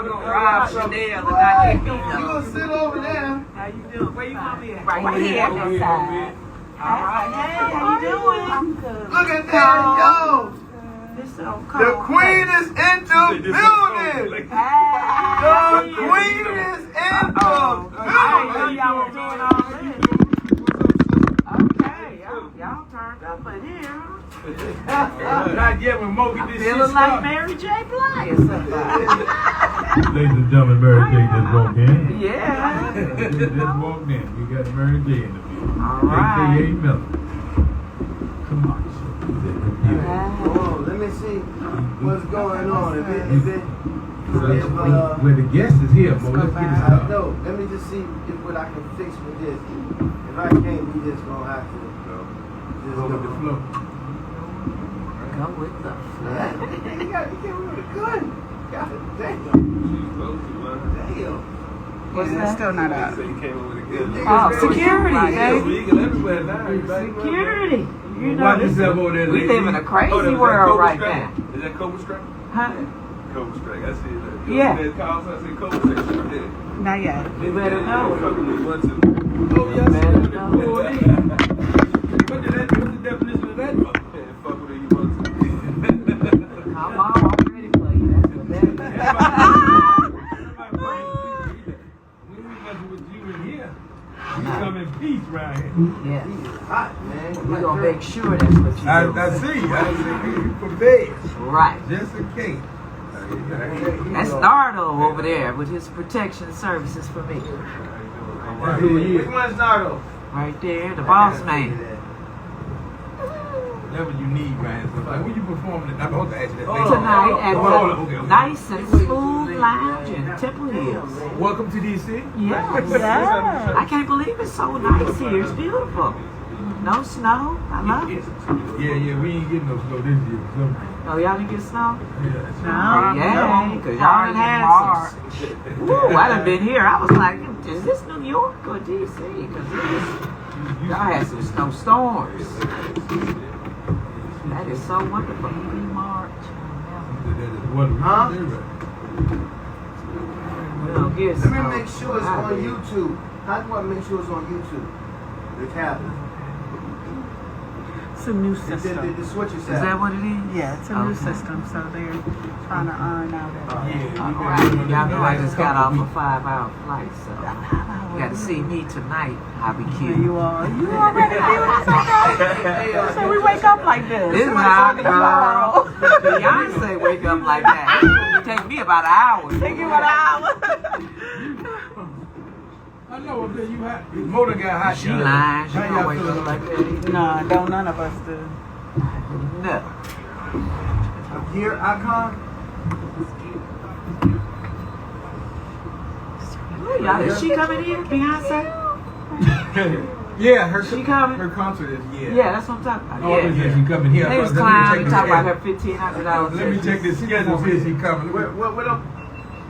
gonna rob Chanel and not get me You gonna sit over there? How you doing? Where you want me at? Right here. All right. Hey, how you doing? I'm good. Look at that, yo! It's so cold. The queen is in the building! The queen is in the I didn't know building! y'all were doing all this. Okay, y'all turned up in here. Not yet when Mo get this shit Feeling like started. Mary J. Blige or something. Ladies and gentlemen, Mary J just walked in. Yeah. Just walked in. We got Mary J in the building. All right. AKA Melanie. Comarcho. Oh, let me see what's going on. Where the guest is here, Mo. Let's get it started. No, let me just see what I can fix with this. If I can't, we just gonna have to just Go with the flow. Go with the You got to get rid of the gun. God damn. What's that? Still not up. Oh, security, baby. Legal everywhere now. Security. You know, Watch yourself over there, we lady. live in a crazy world right now. Is that Cobra Strike? Huh? Cobra Strike, I see it. Yeah. That call sign say Cobra Strike. Yeah. Not yet. You better know. Fucking with one, two. Oh, yes. Better know. What's the definition of that? Yeah, fuck with it, you want to. Come on, I'm ready for you. That's what that We messing with you in here. We come in peace right here. is. Yeah. Hot, man. We're going to make sure that's what you do. I see. You prepared. Right. Just in case. That's Nardo over there with his protection services for me. Which one's Nardo? Right there, the boss man. Whatever you need, man. So, like, when you performing it, I'm supposed to ask you that. Tonight at Hold on, the okay. Nice and Smooth Lounge in Temple Hills. Welcome to DC. Yes. Yeah. I can't believe it's so nice here. It's beautiful. No snow. I love it. Yeah, we ain't getting no snow this year. So, Oh, y'all didn't get snow? yeah. Yeah, because y'all done had some. Woo, I done been here. I was like, is this New York or DC? Because y'all had some snowstorms. That is so wonderful. March. Huh? We'll get Let me snow. make sure it's on YouTube. How do I make sure it's on YouTube? The tablet. It's a new system. The switcher Is that what it is? Yeah, it's a new Okay. system, so they're trying to iron out everything. All right. Y'all know I just got off a 5-hour flight, so you got to see me tonight. I'll be Here cute. you are. You already feeling us, okay? So we wake up like this. This is how girl. Beyonce wake up like that. It take me about an hour. Take you an hour. I know, up there you hot. Your motor got hot. She lying. She How don't y'all wake feeling? up like that either. No, don't none of us do. No. A gear icon? Oh, y'all, is she coming in, Beyonce? Yeah, She coming? her concert is, Yeah, that's what I'm talking about. Oh, yeah. Yeah. She coming here. They was Let me clowning, check the talking about her schedule. $1,500. Let me check the schedule, see if she coming. What up?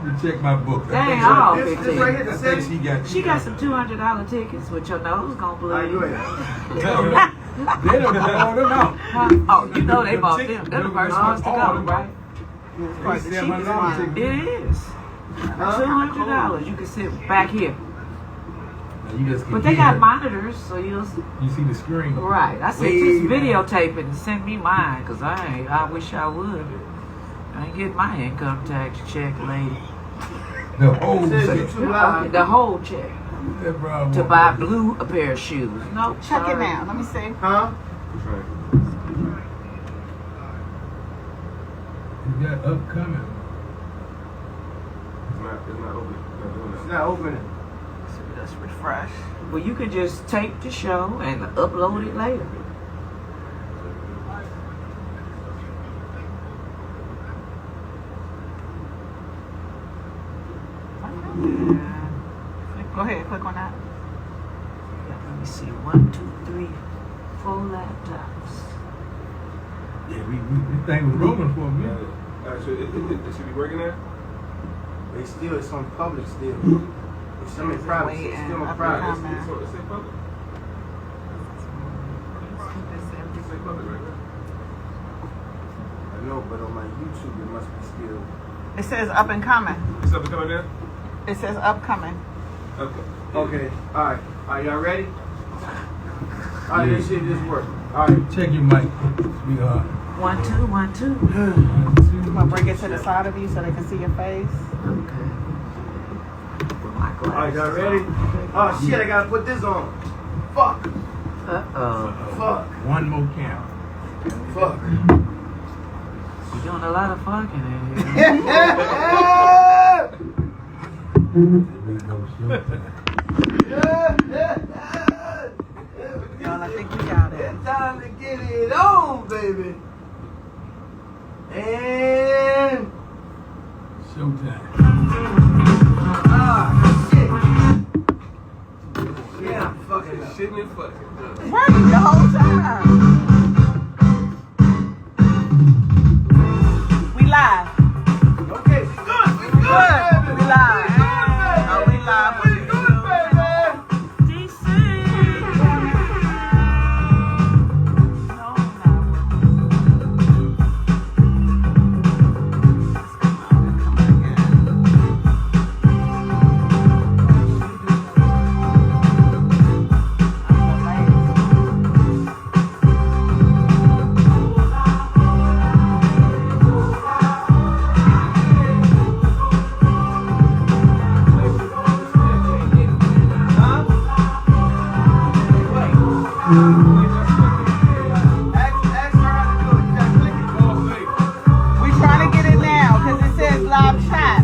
Let me check my book. They ain't all This 15. right here, I the think setting? She got some $200 tickets, which your nose gonna All right, go bleed. ahead. They don't all them out. Huh? Oh, you know they bought them. They're the first ones to go, right? It's probably the cheapest one. It is. $200. You can sit back here. You just But they got monitors, so you'll see. You see the screen. Right. I said, just videotape it and send me mine, because I wish I would. I ain't get my income tax check, lady. The whole Says set. you too loud. The whole check. That brown To woman. buy Blue a pair of shoes. No, Check it now. Let me see. Huh? You got upcoming. It's not open. It's not opening. Let's refresh. Well, you can just tape the show and upload it later. Go ahead, click on that. Let me see. 1, 2, 3, 4 laptops. Yeah, this thing was rolling for a minute. So it should be working there? It's on public still. It's still in private. It's still in private. It's in public. It's in public right now. I know, but on my YouTube it must be still. It says up and coming. What's up, coming in? It says upcoming. Okay. Okay. All right. Y'all ready? All right, let's see if this works. All right. Check your mic. 1, 2, 1, 2. You want to bring it to the side of you so they can see your face? Okay. With my All right, y'all glasses. ready? Oh shit, I gotta put this on. Fuck. Fuck. One more count. Fuck. You're doing a lot of fucking in here. Y'all, I think we got it. It's time to get it on, baby. And Showtime. shit. Yeah, I'm fucking up. Shitting and fucking. Working the whole time. We live. Okay, we good. We good, Good. baby. We live. We good, baby. Oh, we live. We good, baby. DC. No, no. Come on again. Ask her how to do it. You gotta click it. We trying to get it now because it says live chat,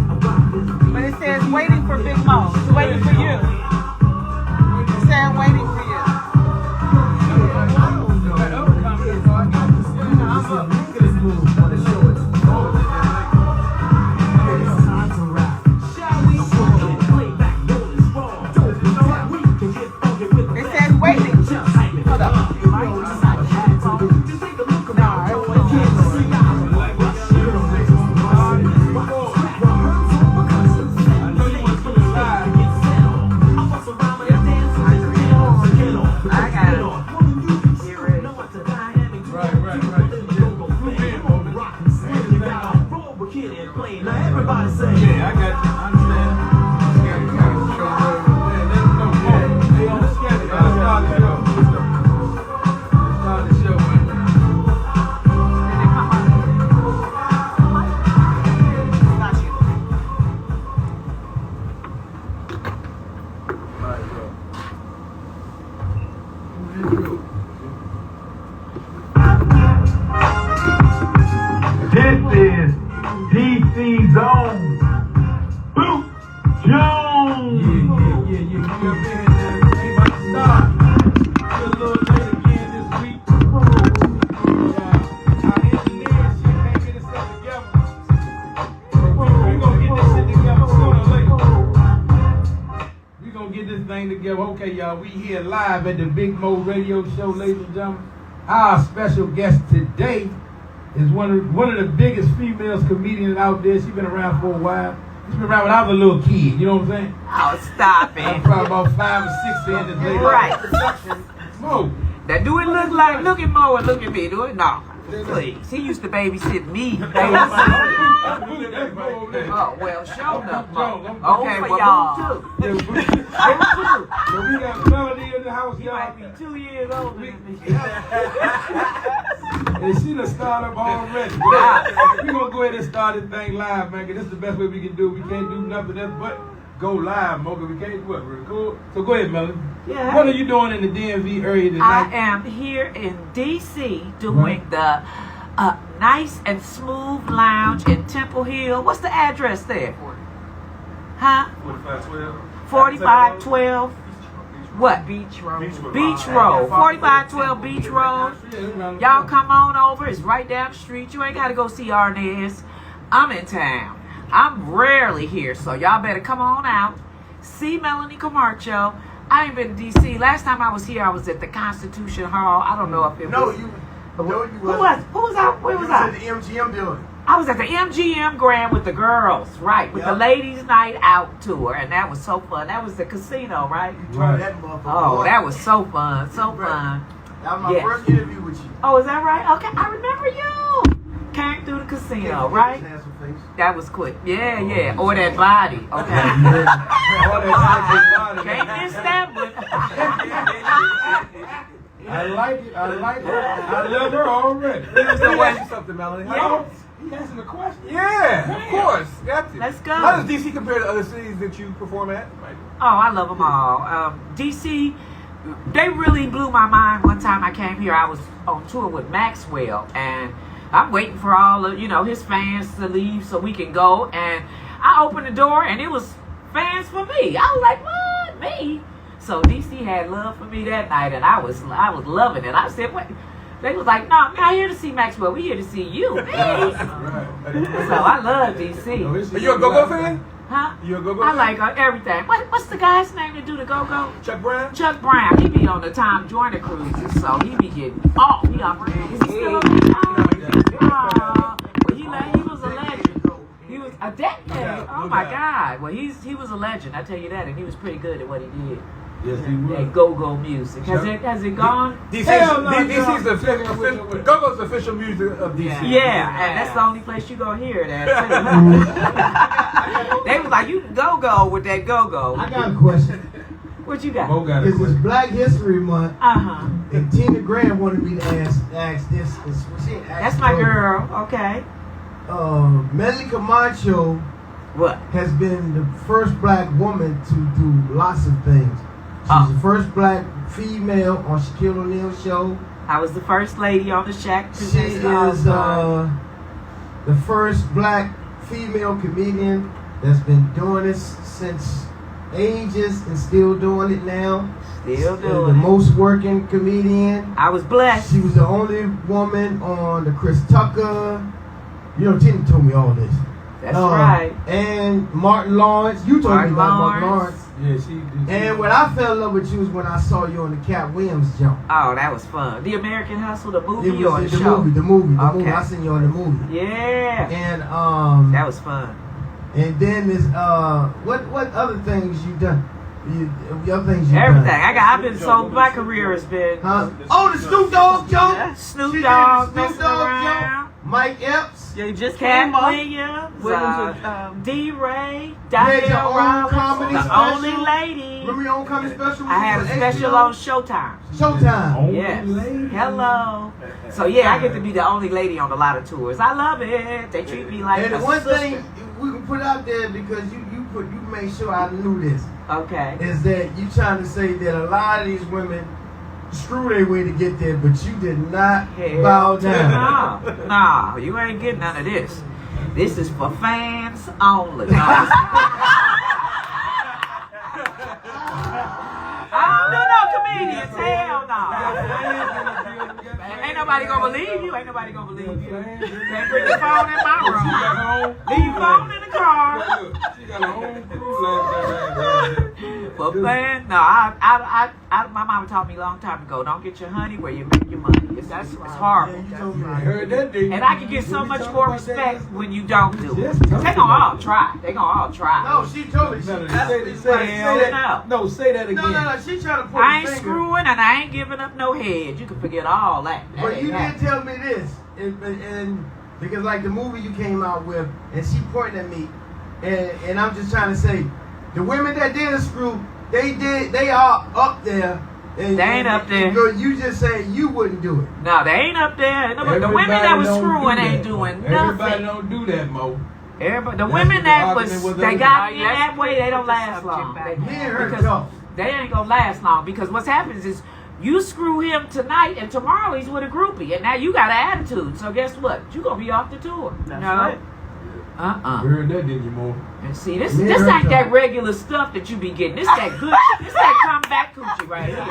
but it says waiting for Big Mo. It's waiting for you. It's saying waiting for you. It says waiting. Hold up. I got it. Get ready. Everybody say, yeah, I got you. I understand. You gotta show love. Let them know. Hey, let's get it. Let's start the show. Let's start the show, man. Did it come up? Not you. All right, bro. This is DC Zone. Boot Jones. Yeah. We up in here now. We about to start. We're a little late again this week. Our engineer, she can't get herself together. We gonna get this shit together sooner or later. We gonna get this thing together. Okay, y'all. We here live at the Big Mo Radio Show, ladies and gentlemen. Our special guest today is one of the biggest females comedians out there. She's been around for a while. She's been around when I was a little kid. You know what I'm saying? Oh, stop I'm it. probably about 5 or 6 years later. Right. Mo. Now, do it look like, look at Mo and look at me. Do it? No. Please. He used to babysit me. Oh, well, show enough, Mo. Okay, for well, y'all. move too. So we got Melanie in the house, You y'all. might be 2 years older than me. And she done started up already. We gonna go ahead and start this thing live, man, 'cause this is the best way we can do it. We can't do nothing else but go live, Mo, 'cause we can't do what, record. So go ahead, Melanie. Yeah. What are you doing in the DMV area I tonight? am here in DC doing the Nice and Smooth Lounge in Temple Hill. What's the address there? Huh? 4512. 4512. What? Beach Road. Beach Road. 4512 Beach Road. Y'all come on over. It's right down the street. You ain't got to go see Arnez. I'm in town. I'm rarely here, so y'all better come on out. See Melanie Comarcho. I ain't been to D.C. Last time I was here, I was at the Constitution Hall. I don't know if it No, was... you Who wasn't. was I? Where was You I? at the MGM building. I was at the MGM Grand with the girls, right? With the Yep. Ladies Night Out tour, and that was so fun. That was the casino, right? You turned that motherfucker. Oh, on. that was so fun, so Right. fun. That was my Yeah. first interview with you. Oh, is that right? Okay, I remember you. came through the casino, right? Handsome face. That was quick. Yeah, yeah. Or that body. Okay. All that sexy body. Can't miss that one. I like it. I like her. I love her already. Let me ask you something, Melanie. Yeah. He asking a question. Yeah, of course. Got to. Let's go. How does DC compare to other cities that you perform at? Oh, I love them all. DC, they really blew my mind. One time I came here, I was on tour with Maxwell, and I'm waiting for all of, his fans to leave so we can go. And I opened the door, and it was fans for me. I was like, what? Me? So DC had love for me that night, and I was loving it. I said, what? They was like, no, we're not here to see Maxwell. We're here to see you, me. So I love DC. Are you a go-go fan? Huh? You a go-go I fan? like everything. What's the guy's name to do the go-go? Chuck Brown? Chuck Brown. He be on the Tom Joyner cruises, so he be getting he operating. Is he still on the well, he was a legend. He was a decade. Oh my God. Well, he was a legend. I tell you that, and he was pretty good at what he did. Yes, he will. That go-go music. Has it gone? DC's the official, go-go's the official music of DC. Yeah, and that's the only place you gonna hear it at. They was like, you can go with that go-go. I got a question. What you got? Mo got a This is question. Black History Month, Uh-huh. and Tina Grant wanted me to ask this. She ain't asked That's my me. girl. Okay. Melanie Comarcho What? has been the first black woman to do lots of things. She's Oh. the first black female on Shaquille O'Neal's show. I was the first lady on the Shack. She is the first black female comedian that's been doing this since ages and still doing it now. Still The doing it. most working comedian. I was blessed. She was the only woman on the Chris Tucker. Tina told me all this. That's right. And Martin Lawrence. You told me about Martin Lawrence. Yeah, she did. And when I fell in love with you was when I saw you on the Cat Williams jump. Oh, that was fun. The American Hustle, the It movie was or the the show? movie. Okay. I seen you on the movie. Yeah. And That was fun. and then there's what other things you done? The other things you Everything. done? I've been so my career has been Huh? Oh, the Snoop Dogg joke. Snoop She did Dogg, the Snoop messing Dogg around. joke. Mike Epps. Yeah, you just Cat came up. Williams, D. Ray, You had your Donnell own Rollins, comedy the special? only lady. Remember your own comedy special? I had a special on Showtime. Showtime. Yes. Hello. So yeah, I get to be the only lady on a lot of tours. I love it. They treat me like And a the one sister. thing we can put out there because you made sure I knew this Okay. is that you trying to say that a lot of these women screw their way to get there, but you did not bow down. No, you ain't getting none of this. This is for fans only. No, I don't do no comedians. Hell no. Ain't nobody gonna believe you. Ain't nobody gonna believe you. Can't bring your phone in my room. Leave your phone in the car. She got her own cruise. But man, no, my mama taught me a long time ago. Don't get your honey where you make your money. It's horrible. You told me I heard that day. And I can get so much more respect when you don't do it. They gonna all try. They gonna all try. No, she told me. Say Hell that. No, say that again. No. She trying to put I the ain't finger. screwing and I ain't giving up no head. You can forget all that. That But ain't you did happening. tell me this, and because like the movie you came out with, and she pointed at me, and I'm just trying to say, the women that did screw, they are up there. And, They ain't up there. You just say you wouldn't do it. No, they ain't up there. No, the women that was screwing ain't doing Everybody nothing. don't do that, Mo. Everybody, the That's women what the that argument was they the got other in day. that way, they don't last long. Me and her Because talk. they ain't gonna last long. Because what happens is you screw him tonight, and tomorrow he's with a groupie, and now you got an attitude. So guess what? You gonna be off the tour. That's no. right. Heard that, didn't you, Mo? And see, this Me and ain't her that talk. regular stuff that you be getting. This that good. This that comeback coochie right here. So,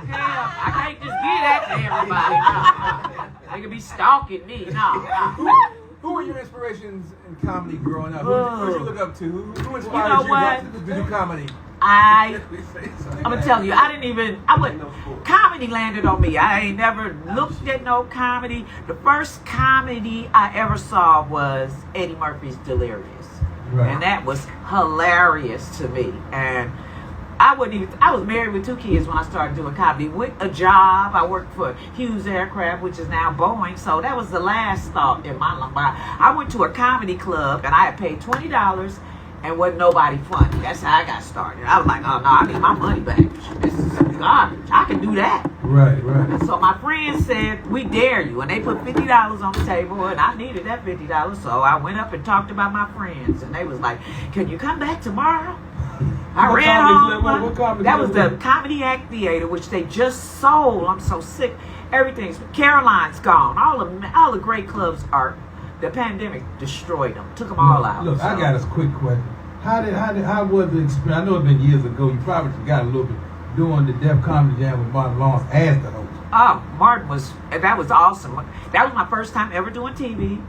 yeah, I can't just give that to everybody. No. They could be stalking me. No. Who were your inspirations in comedy growing up? Who did you look up to? Who inspired You know you what? to do comedy? I'm gonna tell you, I wouldn't, comedy landed on me. I ain't never looked at no comedy. The first comedy I ever saw was Eddie Murphy's Delirious. Right. And that was hilarious to me. And I was married with 2 kids when I started doing comedy. With a job, I worked for Hughes Aircraft, which is now Boeing. So that was the last thought in my life. I went to a comedy club and I had paid $20 and wasn't nobody funny. That's how I got started. I was like, oh no, I need my money back. This is garbage. I can do that. Right. So my friends said, we dare you. And they put $50 on the table, and I needed that $50. So I went up and talked about my friends. And they was like, can you come back tomorrow? I What ran comedy home. club? What comedy That club was was the it? Comedy Act Theater, which they just sold. I'm so sick. Everything's, Caroline's gone. All the great clubs are, the pandemic destroyed them. Took them all out. Look, I So- got a quick question. How was the experience? I know it's been years ago. You probably got a little bit doing the Def Comedy Jam with Martin Lawrence as the host. Oh, Martin that was awesome. That was my first time ever doing TV.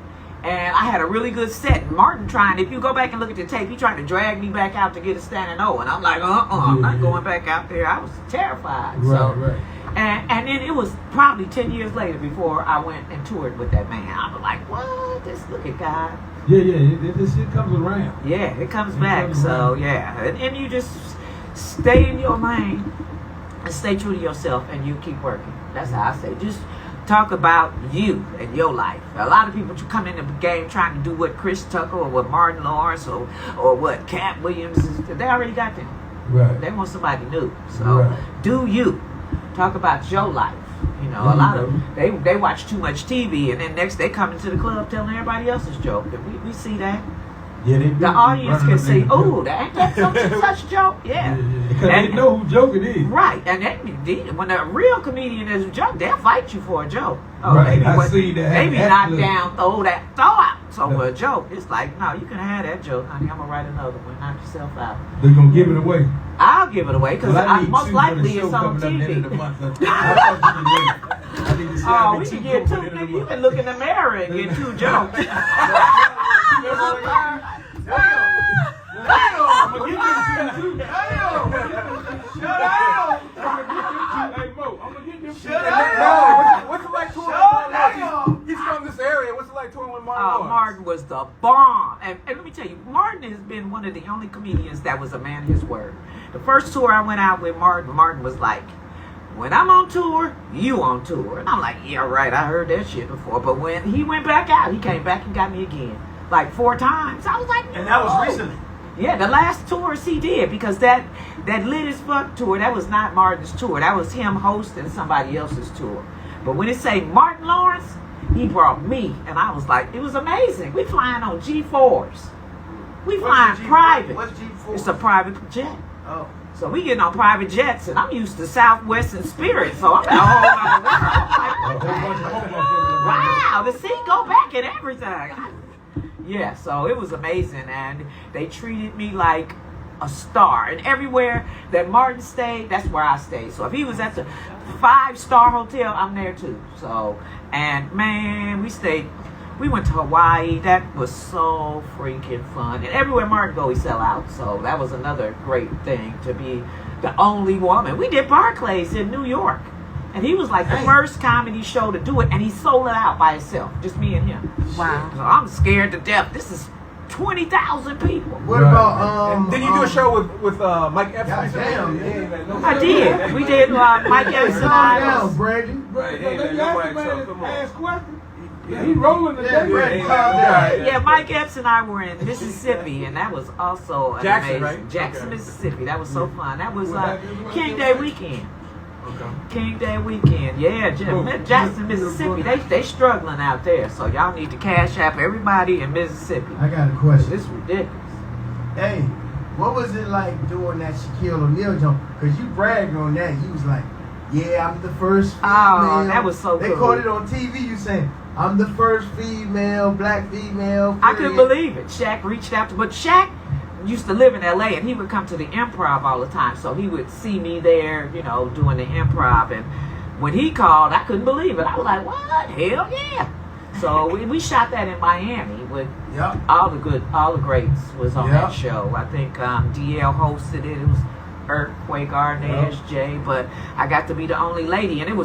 And I had a really good set. Martin if you go back and look at the tape, he tried to drag me back out to get a standing O. And I'm like, I'm not going back out there. I was terrified. Right. And then it was probably 10 years later before I went and toured with that man. I was like, what? Look at God. Yeah. This shit comes around. Yeah, it comes It back. comes So, around. yeah. And you just stay in your lane and stay true to yourself and you keep working. That's how I say. Just talk about you and your life. A lot of people come in the game trying to do what Chris Tucker or what Martin Lawrence or what Cat Williams is. They already got them. Right. They want somebody new. So Right. do you. Talk about your life. You know, a lot of they watch too much TV and then next they come into the club telling everybody else's joke. And we see that. Yeah, they do. The audience Running can up say, there. "Oh, that ain't that such and such joke." Yeah. Because they know who joke it is. Right, and then when a real comedian is a joke, they'll fight you for a joke. Oh, Right, maybe I see that. Maybe That's knock good. down, throw out. So Yeah. for a joke, it's like, no, you can have that joke, honey. I'm gonna write another one. Knock yourself out. They're going to give it away. I'll give it away because Well, I need most two for likely the show it's on coming up the end of the TV. month. I need to see how Oh, we many can two get go two. for the end of Nigga, the you month. can look in the mirror and get 2 jokes. I'm going to give you 2 too. Hey, Mo, I'm going to give you 2. What's it like touring with Martin Lawrence? He's from this area. What's it like touring with Martin Lawrence? Martin was the bomb. And let me tell you, Martin has been one of the only comedians that was a man of his word. The first tour I went out with Martin was like, when I'm on tour, you on tour. And I'm like, yeah, right, I heard that shit before. But when he went back out, he came back and got me again. Like 4 times. I was like, And that was "No." recently. Yeah, the last tours he did, because that Lit as Fuck tour, that was not Martin's tour. That was him hosting somebody else's tour. But when it say Martin Lawrence, he brought me. And I was like, it was amazing. We flying on G4s. We flying private. What's G4? It's a private jet. Oh. So we getting on private jets, and I'm used to Southwest and Spirit, so I'm in a whole other world. I'm like, wow, the seat go back and everything. Yeah, so it was amazing, and they treated me like a star. And everywhere that Martin stayed, that's where I stayed. So if he was at the 5-star hotel, I'm there too. So, and man, we went to Hawaii. That was so freaking fun. And everywhere Martin go, he sell out. So that was another great thing, to be the only woman. We did Barclays in New York. And he was like the first comedy show to do it, and he sold it out by himself, just me and him. Wow. So I'm scared to death. This is 20,000 people. What Right. about Did you do a show with Mike Epps? Goddamn, I did. We did Mike Epps and Calm I. down, Brady. Right. Yeah, Let me no ask mic, the man so come on. ask questions. Yeah, he rolling Yeah, today. Brady, Yeah, calm yeah, down. Yeah, Mike Epps and I were in Mississippi, and that was also an Jackson, amazing. right? Jackson, Okay. Mississippi. That was so fun. That was What happened? King Day weekend. Okay. King Day weekend. Yeah, Jackson, Mississippi. They struggling out there, so y'all need to cash app everybody in Mississippi. I got a question. This is ridiculous. Hey, what was it like doing that Shaquille O'Neal jump? Because you bragged on that. You was like, yeah, I'm the first female. Oh, that was so They cool. caught it on TV. You saying, I'm the first female, black female. I couldn't period." believe it. Shaq reached out to, but Shaq used to live in LA, and he would come to the Improv all the time. So he would see me there, doing the Improv. And when he called, I couldn't believe it. I was like, what? Hell yeah. So we shot that in Miami with Yep. all the greats was on Yeah. that show. I think DL hosted it. It was Earthquake, Arnaz, Jay, but I got to be the only lady, and it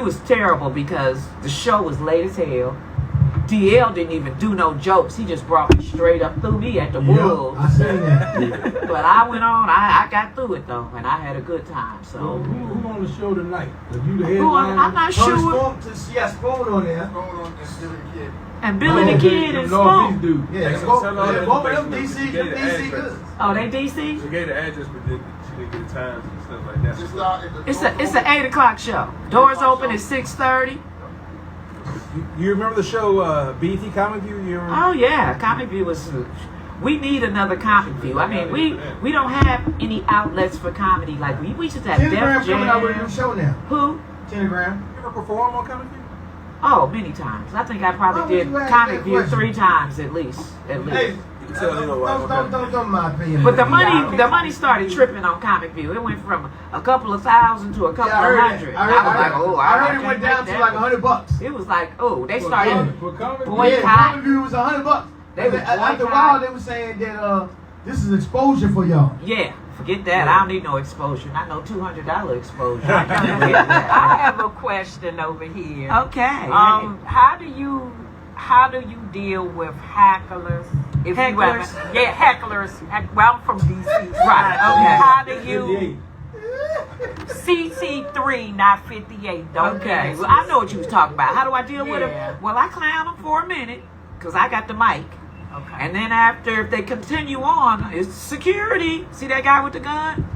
was terrible because the show was late as hell. DL didn't even do no jokes. He just brought me straight up through me at the Wolves. I seen that. But I went on. I got through it though, and I had a good time. So So who on the show tonight? Are you the who headliner? I'm not sure. She got Spoon on there. And Billy the Kid and Northeast Spoon. dude. Yeah, both of them DC good. Oh, they DC. She gave the address, but she didn't get the times and stuff like that. It's an 8 o'clock show. Doors open at 6:30. You remember the show BET Comic View? You remember? Oh yeah, Comic View was. We need another Comic View. I mean, we don't have any outlets for comedy like we used to have. Telegram Def coming out with a new Jam. show now. Who? Telegram. You ever perform on Comic View? Oh, many times. I think I Why probably would did you ask Comic that View question? 3 times at least. Hey, You can tell you know why. don't my opinion. But the money started tripping on Comic View. It went from a couple of thousand to a couple Yeah, I of heard hundred. it. I heard, was like, oh, I heard it can't went down make to that like work. $100. It was like, oh, they For started comedy? boycott. Yeah, Comic View was $100. They was After a boycott. while, they were saying that this is exposure for y'all. Yeah, forget that. I don't need no exposure. Not no $200 exposure. I can't get I that. have a question over here. Okay. How do you deal with hecklers? If you Hecklers? ever, yeah, hecklers. Well, I'm from DC. Right, okay. How do you 58. CC3, not 58? Don't Okay, get it. well, I know what you was talking about. How do I deal with Yeah. them? Well, I clown them for a minute because I got the mic. Okay. And then after, if they continue on, it's security. See that guy with the gun?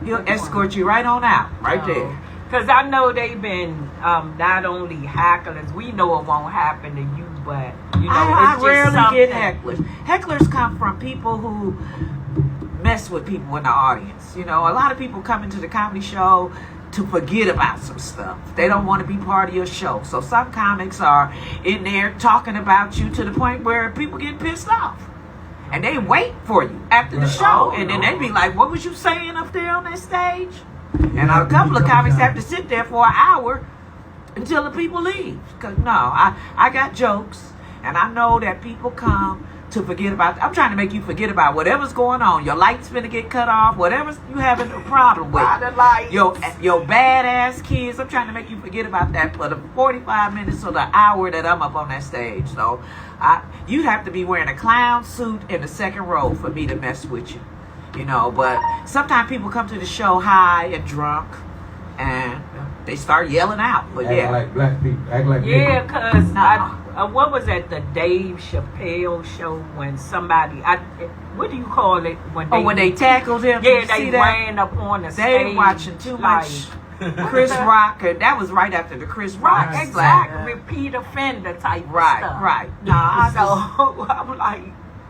He'll escort you right on out, right there. Because I know they've been not only hecklers. We know it won't happen to you, but you know I it's just rarely something. get hecklers. Hecklers come from people who mess with people in the audience. You know, a lot of people come into the comedy show to forget about some stuff. They don't want to be part of your show. So some comics are in there talking about you to the point where people get pissed off. And they wait for you after the show. And then they be like, what was you saying up there on that stage? And a couple of comics have to sit there for an hour until the people leave. Because no, I got jokes. And I know that people come to forget about. I'm trying to make you forget about whatever's going on. Your light's finna get cut off. Whatever you having a problem with. Your badass kids. I'm trying to make you forget about that for the 45 minutes or the hour that I'm up on that stage. So you have to be wearing a clown suit in the second row for me to mess with you. You know, but sometimes people come to the show high and drunk, and they start yelling out. But Act yeah, like black people. Act like Yeah, niggas. because what was at the Dave Chappelle show when somebody, what do you call it? when they tackled him. Yeah, you they see that? ran up on the They stage. were watching too like, much Chris Rock, and that was right after the Chris Rock Right, slap. exactly. Repeat offender type Right, stuff. right. So I'm like,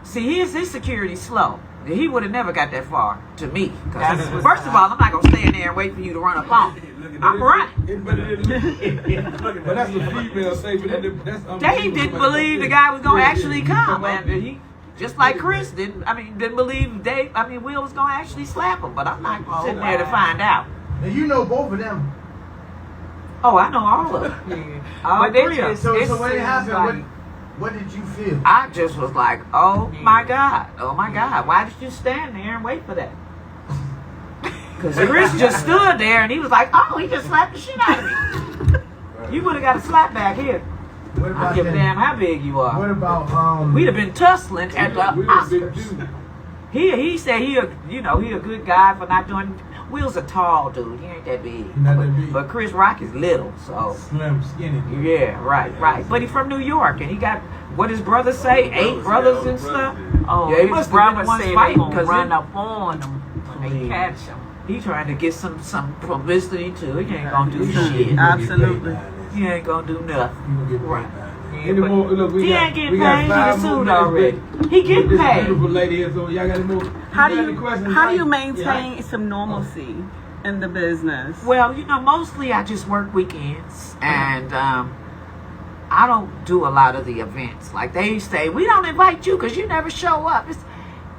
See, his security slow. He would have never got that far to me. 'Cause That's what's first of all, I'm not gonna stand there and wait for you to run up on me. I'm running. But that's the female say. But that's Dave didn't believe the guy was gonna actually come, and he, just like Chris didn't believe Will was gonna actually slap him. But I'm not sitting there to find out. And you know both of them. Oh, I know all of them. All but it three of them. just, So it when it seems happened, like, what did you feel? I just was like, oh my God, why did you stand there and wait for that? Because Chris just stood there and he was like, oh, he just slapped the shit out of me. You would have got a slap back here. What I about don't give a that? damn how big you What are. about We'd have been tussling at the We was big Oscars. dude. He said he a good guy for not doing. Will's a tall dude. He ain't that big. Not that big. But Chris Rock is little, so. Slim, skinny. Yeah, right. But he's from New York, and he got what his brothers say, 8 brothers and stuff. oh, Yeah, he his must have been brother the ones said they fighting, gonna 'cause run it- up on them when they catch them. He trying to get some publicity too. He ain't gonna do shit. Absolutely. He ain't gonna do nothing. You gonna get Right. paid. Yeah, Any but- more? Look, we He got, ain't getting we got paid. He 5 sued more minutes, already. but He getting this paid. beautiful lady here, so y'all got any more? How got do any you questions? how do you Like- maintain some normalcy in the business? Well, mostly I just work weekends, and I don't do a lot of the events. Like they say, we don't invite you because you never show up.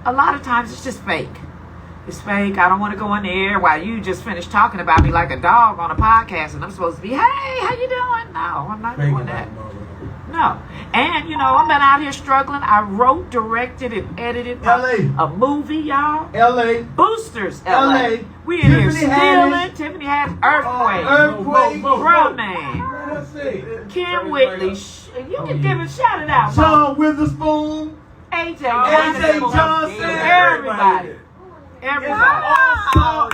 A lot of times it's just fake. It's fake. I don't want to go in there while you just finished talking about me like a dog on a podcast, and I'm supposed to be, hey, how you doing? No, I'm not doing that. No. And, I've been out here struggling. I wrote, directed, and edited a movie, y'all. L.A. Boosters, LA. LA. We in here Tiffany Haddish. stealing. Tiffany had Earthquake. Earthquake. Bro, man. Let's see. Kim Whitley. You can give it, shout it out. Mo. John Witherspoon. AJ Johnson. Everybody. Everybody. Oh,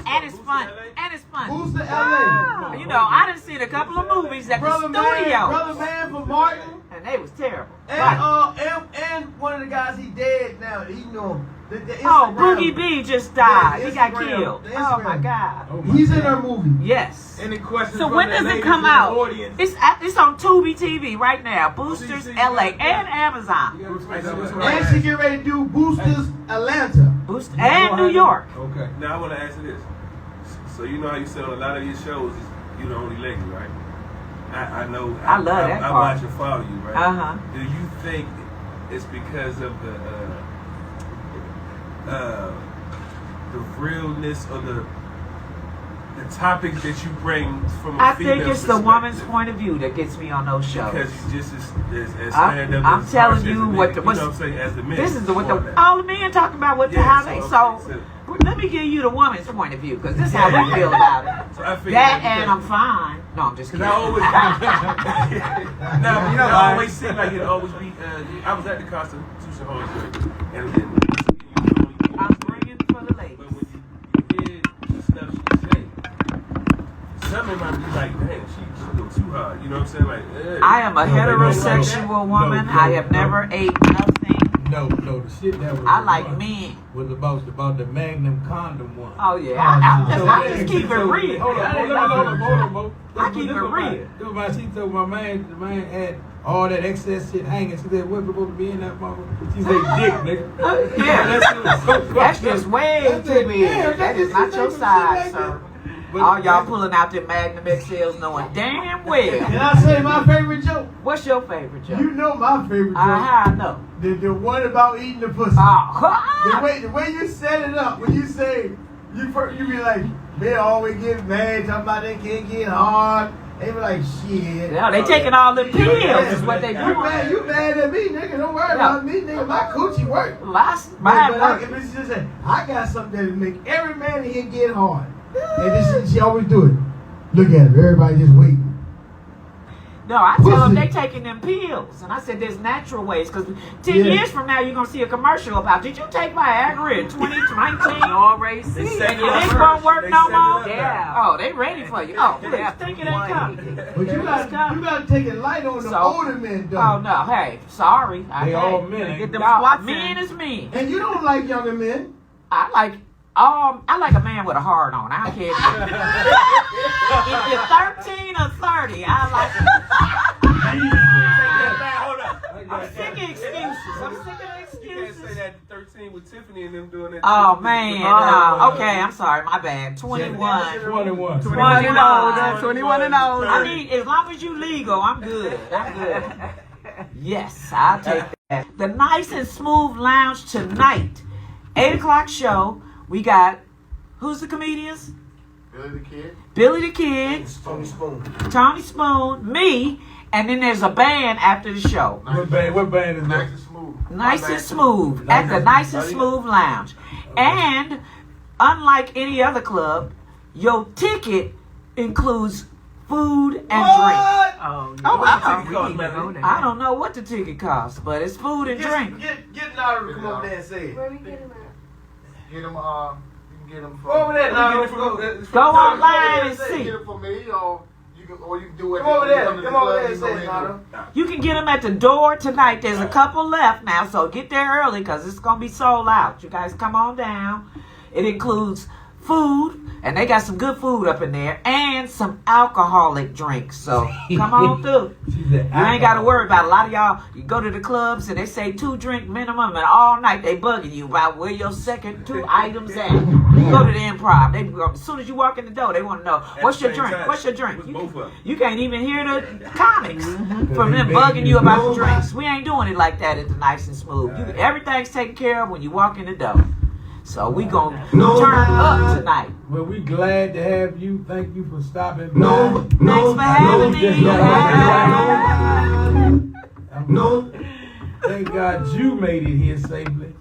And it's fun. And it's fun. Who's the LA? You know, I done seen a couple of movies at the studio. Brother Man from Martin. And they was terrible. And one of the guys, he dead now. He know him. The Oh, Instagram. Boogie B just died. Yeah, He got Instagram. killed. The Oh my Instagram. God. Oh my He's in God. our movie. Yes. Any questions? So from when the does it ladies come in the out? audience? It's on Tubi TV right now. Boosters CC, LA right and Amazon. And she get ready to do Boosters Atlanta. Booster and New York. Okay. Now I want to ask you this. So you know how you said on a lot of your shows, you the only lady, right? I know. I love that I part. watch and follow you, right? Uh-huh. Do you think it's because of the realness or the topics that you bring from a I female think it's the perspective? woman's point of view that gets me on those shows. Because you just as I'm stand up I'm as telling harsh as you a what nigga, the you what's, know what I'm saying, as the men. this is the what the on that. all the men talking about what the Yeah, how they so, so. okay, Let me give you the woman's point of view because this is how we feel about it. So I figured That that and I'm fine. No, I'm just kidding. I always, now, you know, I always seem like it'll always be. I was at the Constitution Hall, and I'm bringing for the ladies. but when you hear the stuff she say, some of them might be like, "Damn, she go too hard." You know what I'm saying? Like, I am a No, they don't heterosexual know. woman. No, I have no. never ate nothing. No, the shit that was. I like men. Was about the Magnum condom one. Oh yeah, I just keep it real. Hold on, Mo. I keep it real. This was my, she told my man, the man had all that excess shit hanging. She said, what's supposed to be in that motherfucker? She said, dick, nigga. Yeah, that's just way That's too it. big. Yeah, That is not your size, sir. All y'all pulling out them Magnum XLs knowing damn well. Can I say my favorite joke? What's your favorite joke? You know my favorite joke. I know. The one about eating the pussy. Oh, The way you set it up, when you say, you be like, men always get mad, talking about they can't get hard. They be like, shit. yeah, they taking all the pills is what they You doing. mad at me, nigga. Don't worry about me, nigga. My coochie work. Last, But my if it's just a, I got something that'll make every man here get hard. And this she always do it. Look at her. Everybody just waiting. No, I tell them Pussy. they taking them pills. And I said there's natural ways. Because 10 years from now, you're going to see a commercial about, did you take Viagra in 2019? Already They see. set And it your up dick first. won't work They no set it up more? Yeah. Oh, they ready for you. Oh, please, think it ain't coming. But you got to take it light on the So- older men, though. Oh, no. Hey, sorry. They all men. Get them Y'all, squats men in. is men. And you don't like younger men. I like a man with a heart on. I don't care if you're 13 or 30. I like Hold up. I'm sick of excuses. I'm sick of You can't excuses. say that 13 with Tiffany and them doing that. Oh too. man, no. Okay, I'm sorry, my bad. 21. 21. 21 and older. 21 and older. I mean, as long as you legal, I'm good. I'm good. Yes, I'll take that. The Nice and Smooth Lounge tonight, 8 o'clock show. We got, who's the comedians? Billy the Kid, Tony Spoon. Tony Spoon, me, and then there's a band after the show. What band is that? Nice and Smooth at the Nice and Smooth Lounge. And unlike any other club, your ticket includes food and drink. Oh, Oh, wow. We need to go there. I don't know what the ticket costs, but it's food and drink. Get Nara to come over there and say it. Where we get him at? Get them, you can get them from. Go over there, Nara. Go online and Get see. them from me, or you can do it. Come over there. Come over there and say it, Nara. You can get them at the door tonight. There's a couple left now, so get there early because it's going to be sold out. You guys come on down. It includes food, and they got some good food up in there, and some alcoholic drinks. So come on through. You ain't got to worry about it. A lot of y'all, you go to the clubs and they say 2 drink minimum, and all night they bugging you about where your second 2 items at. You go to the Improv. They, as soon as you walk in the door, they want to know, what's your the same drink? time. What's your drink? With both of them. You can't even hear the comics from them bugging you about the drinks. We ain't doing it like that at the Nice and Smooth. Everything's taken care of when you walk in the door. So we gonna turn up tonight. Well, we glad to have you. Thank you for stopping by. Thanks for having me. Thank God you made it here safely.